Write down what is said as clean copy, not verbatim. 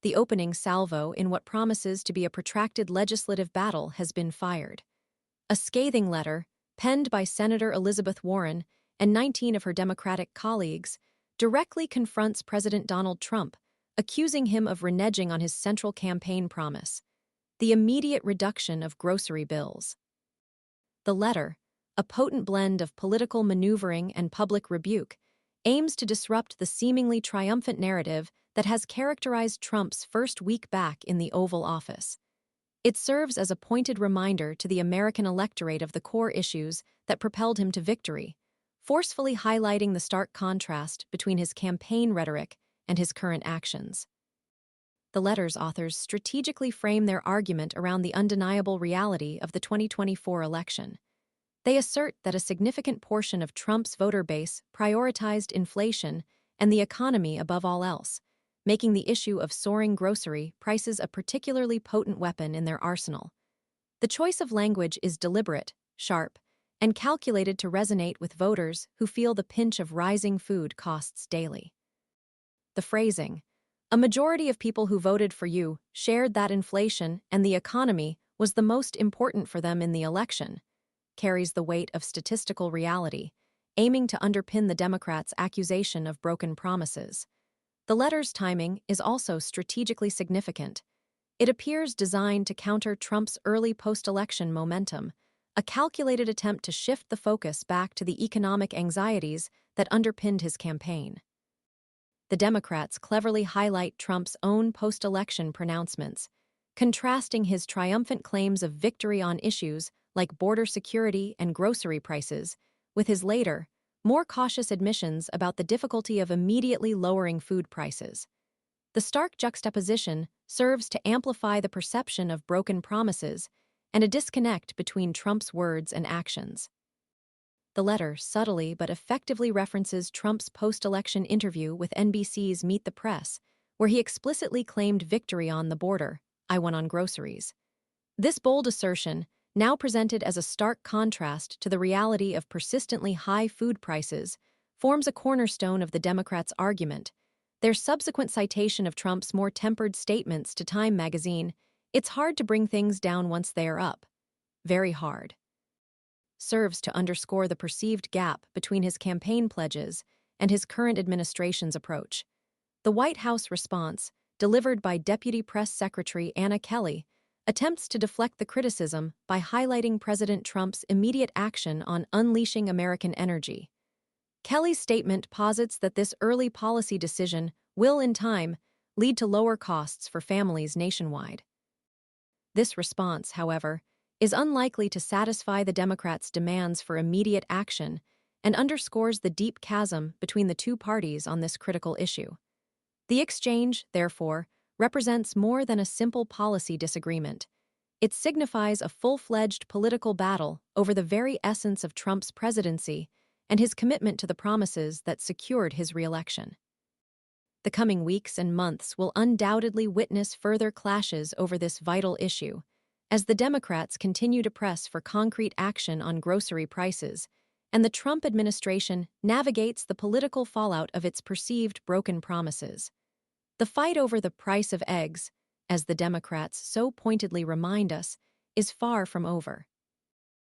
the opening salvo in what promises to be a protracted legislative battle has been fired. A scathing letter, penned by Senator Elizabeth Warren and 19 of her Democratic colleagues, directly confronts President Donald Trump, accusing him of reneging on his central campaign promise: the immediate reduction of grocery bills. The letter, a potent blend of political maneuvering and public rebuke, aims to disrupt the seemingly triumphant narrative that has characterized Trump's first week back in the Oval Office. It serves as a pointed reminder to the American electorate of the core issues that propelled him to victory, forcefully highlighting the stark contrast between his campaign rhetoric and his current actions. The letter's authors strategically frame their argument around the undeniable reality of the 2024 election. They assert that a significant portion of Trump's voter base prioritized inflation and the economy above all else, making the issue of soaring grocery prices a particularly potent weapon in their arsenal. The choice of language is deliberate, sharp, and calculated to resonate with voters who feel the pinch of rising food costs daily. The phrasing, "A majority of people who voted for you shared that inflation and the economy was the most important for them in the election," carries the weight of statistical reality, aiming to underpin the Democrats' accusation of broken promises. The letter's timing is also strategically significant. It appears designed to counter Trump's early post-election momentum, a calculated attempt to shift the focus back to the economic anxieties that underpinned his campaign. The Democrats cleverly highlight Trump's own post-election pronouncements, contrasting his triumphant claims of victory on issues like border security and grocery prices with his later, more cautious admissions about the difficulty of immediately lowering food prices. The stark juxtaposition serves to amplify the perception of broken promises and a disconnect between Trump's words and actions. The letter subtly but effectively references Trump's post-election interview with NBC's Meet the Press, where he explicitly claimed victory on the border: "I won on groceries." This bold assertion, now presented as a stark contrast to the reality of persistently high food prices, forms a cornerstone of the Democrats' argument. Their subsequent citation of Trump's more tempered statements to Time magazine, "It's hard to bring things down once they are up. Very hard," serves to underscore the perceived gap between his campaign pledges and his current administration's approach. The White House response, delivered by Deputy Press Secretary Anna Kelly, attempts to deflect the criticism by highlighting President Trump's immediate action on unleashing American energy. Kelly's statement posits that this early policy decision will, in time, lead to lower costs for families nationwide. This response, however, is unlikely to satisfy the Democrats' demands for immediate action and underscores the deep chasm between the two parties on this critical issue. The exchange, therefore, represents more than a simple policy disagreement. It signifies a full-fledged political battle over the very essence of Trump's presidency and his commitment to the promises that secured his re-election. The coming weeks and months will undoubtedly witness further clashes over this vital issue, as the Democrats continue to press for concrete action on grocery prices, and the Trump administration navigates the political fallout of its perceived broken promises. The fight over the price of eggs, as the Democrats so pointedly remind us, is far from over.